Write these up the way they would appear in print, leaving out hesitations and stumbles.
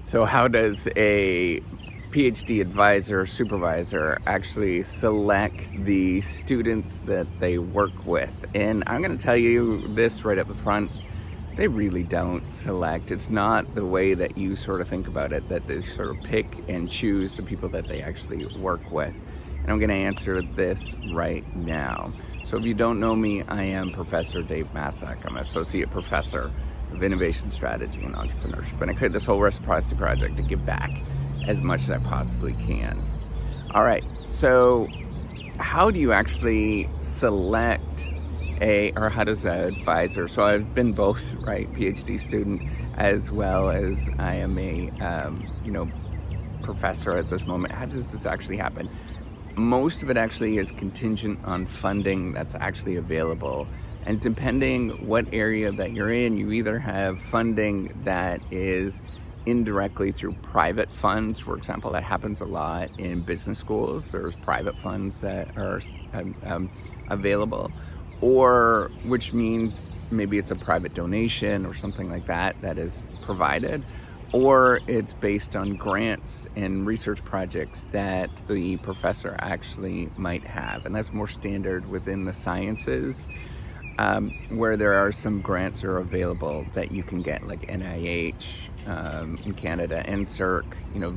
So how does a PhD advisor or supervisor actually select the students that they work with? And I'm going to tell you this right up the front. They really don't select. It's not the way that you sort of think about it, that they sort of pick and choose the people that they actually work with. And I'm going to answer this right now. So if you don't know me, I am Professor Dave Massack. I'm an associate professor of innovation strategy and entrepreneurship. And I created this whole reciprocity project to give back as much as I possibly can. All right, so how do you actually select or how does an advisor, so I've been both, right, PhD student as well as I am a, professor at this moment. How does this actually happen? Most of it actually is contingent on funding that's actually available. And depending what area that you're in, you either have funding that is indirectly through private funds. For example, that happens a lot in business schools. There's private funds that are available, or which means maybe it's a private donation or something like that that is provided, or it's based on grants and research projects that the professor actually might have. And that's more standard within the sciences, where there are some grants that are available that you can get, like NIH in Canada, NSERC,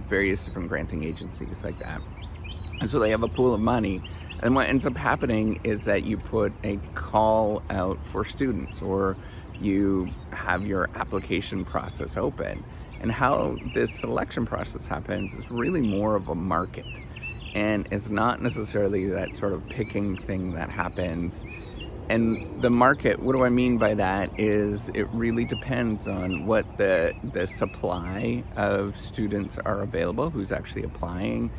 various different granting agencies like that. And so they have a pool of money. And what ends up happening is that you put a call out for students, or you have your application process open. And how this selection process happens is really more of a market. And it's not necessarily that sort of picking thing that happens. And the market, what do I mean by that, is it really depends on what the supply of students are available, who's actually applying,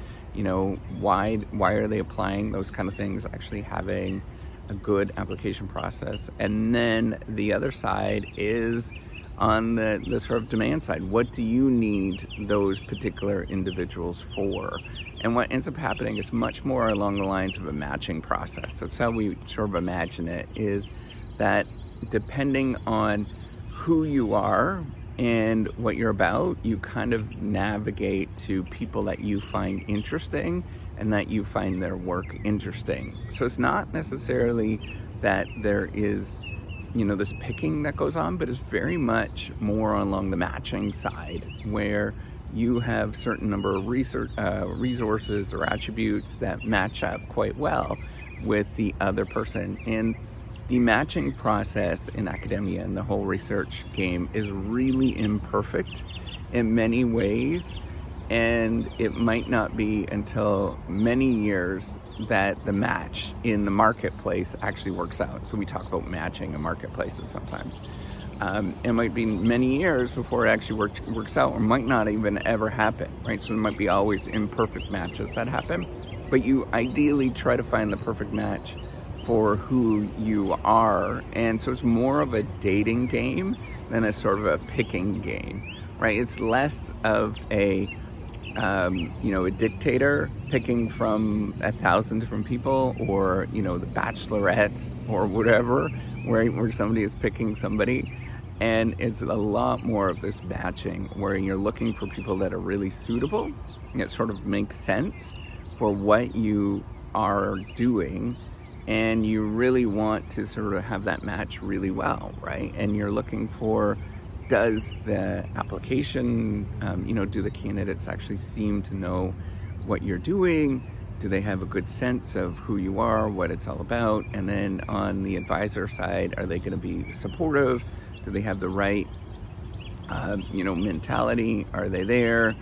why are they applying, those kind of things, actually having a good application process. And then the other side is on the sort of demand side. What do you need those particular individuals for? And what ends up happening is much more along the lines of a matching process. That's how we sort of imagine it, is that depending on who you are and what you're about, you kind of navigate to people that you find interesting and that you find their work interesting. So it's not necessarily that there is, this picking that goes on, but it's very much more along the matching side, where you have certain number of resources or attributes that match up quite well with the other person. And the matching process in academia and the whole research game is really imperfect in many ways. And it might not be until many years that the match in the marketplace actually works out. So we talk about matching in marketplaces sometimes. It might be many years before it actually works out, or might not even ever happen, right? So there might be always imperfect matches that happen, but you ideally try to find the perfect match for who you are. And so it's more of a dating game than a sort of a picking game, right? It's less of a dictator picking from 1,000 different people, or, the Bachelorette or whatever, where somebody is picking somebody. And it's a lot more of this matching, where you're looking for people that are really suitable, and it sort of makes sense for what you are doing. And you really want to sort of have that match really well, right? And you're looking for, does the application, do the candidates actually seem to know what you're doing? Do they have a good sense of who you are, what it's all about? And then on the advisor side, are they going to be supportive? Do they have the right, mentality? Are they there?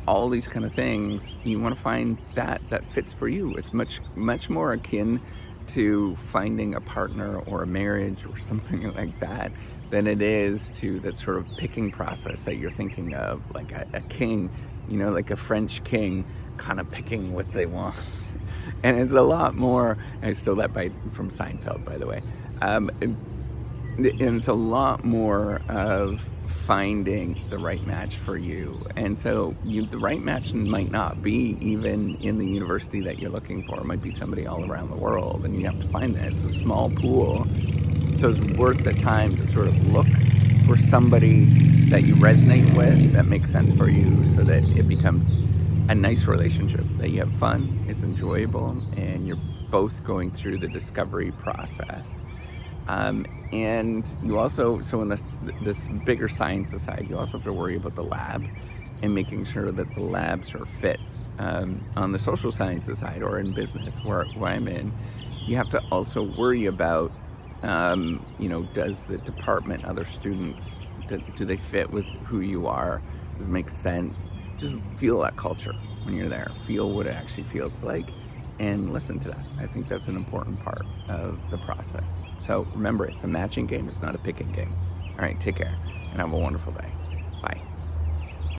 All these kind of things. You want to find that fits for you. It's much, much more akin to finding a partner or a marriage or something like that than it is to that sort of picking process that you're thinking of, like a king, like a French king kind of picking what they want. And it's a lot more, I stole that from Seinfeld, by the way. And it's a lot more of finding the right match for you. And so the right match might not be even in the university that you're looking for. It might be somebody all around the world, and you have to find that. It's a small pool, so it's worth the time to sort of look for somebody that you resonate with, that makes sense for you, so that it becomes a nice relationship, that you have fun, it's enjoyable, and you're both going through the discovery process. And you also, so in this bigger science side, you also have to worry about the lab and making sure that the lab sort of fits. On the social sciences side, or in business, where I'm in, you have to also worry about, does the department, other students, do they fit with who you are? Does it make sense? Just feel that culture when you're there. Feel what it actually feels like and listen to that. I think that's an important part of the process. So remember, it's a matching game. It's not a picking game. All right, take care and have a wonderful day. Bye.